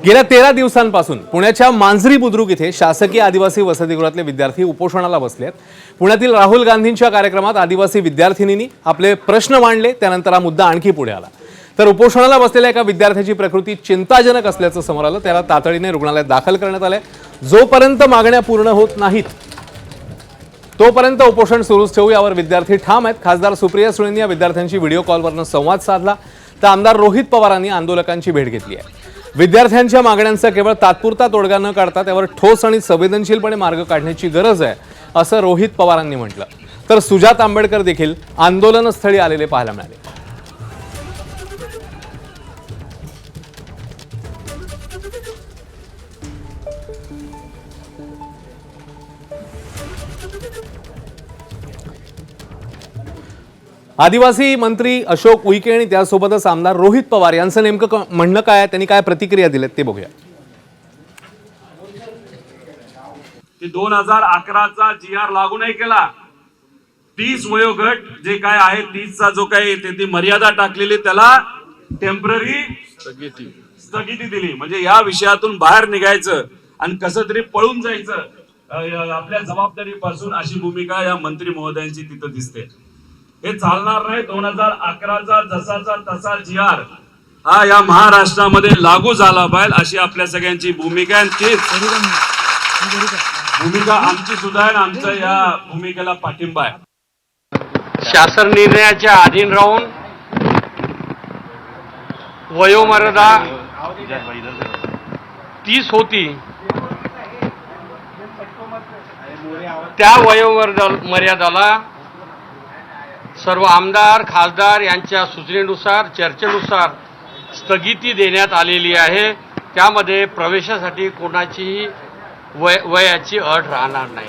गेल्या 13 दिवसांपासून पुण्याच्या मांजरी बुद्रुक इथे शासकीय आदिवासी वसतिगृहातले विद्यार्थी उपोषणाला बसले आहेत। पुण्यातील राहुल गांधींच्या कार्यक्रमात आदिवासी विद्यार्थिनींनी आपले प्रश्न मांडले, त्यानंतर हा मुद्दा आणखी पुढे आला। तर उपोषणाला बसलेल्या एका विद्यार्थ्याची प्रकृती चिंताजनक असल्याचं समोर आलं। त्याला तातडीने रुग्णालयात दाखल करण्यात आले। जोपर्यंत मागण्या पूर्ण होत नाहीत तोपर्यंत उपोषण सुरूच ठेवू, यावर विद्यार्थी ठाम आहेत। खासदार सुप्रिया सुळेंनी या विद्यार्थ्यांशी व्हिडिओ कॉलवरून संवाद साधला, तर आमदार रोहित पवारांनी आंदोलकांची भेट घेतली आहे। विद्यार्थ्यांच्या मागण्यांचा केवळ तात्पुरता तोडगा न काढता त्यावर ठोस आणि संवेदनशीलपणे मार्ग काढण्याची गरज आहे, असं रोहित पवारांनी म्हटलं। तर सुजात आंबेडकर देखील आंदोलनस्थळी आलेले पाहायला मिळाले। आदिवासी मंत्री अशोक उईके आणि त्यासोबतच आमदार रोहित पवार यांचं नेमकं म्हणणं काय आहे, त्यांनी काय प्रतिक्रिया दिलीत ते बघूया। 2011चा GR लागू नाही केला। 30 वयोगट जे काय आहे 30चा जो काय ती मर्यादा टाकलेली त्याला टेम्पररी स्थगिती दिली। म्हणजे या विषयातून बाहेर निघायचं आणि कसं तरी पळून जायचं आपल्या जबाबदारीपासून, अशी भूमिका या मंत्री महोदयांची तिथं दिसते। हे चालणार नाही। 2011चा जसाचा तसा GR हा या महाराष्ट्रामध्ये लागू झाला पाहिजे, अशी आपल्या सगळ्यांची भूमिका आहे। भूमिका आमची सुद्धा आहे, आमचा या भूमिकेला पाठिंबा आहे। शासन निर्णयाच्या अधीन राहून वयोमर्यादा 30 होती, त्या वयोमर्यादाला सर्व आमदार खासदार यांच्या सूचनेनुसार चर्चेनुसार स्थगिती देण्यात आलेली आहे। त्यामध्ये प्रवेशासाठी कोणाचीही वयाची अट राहणार नाही।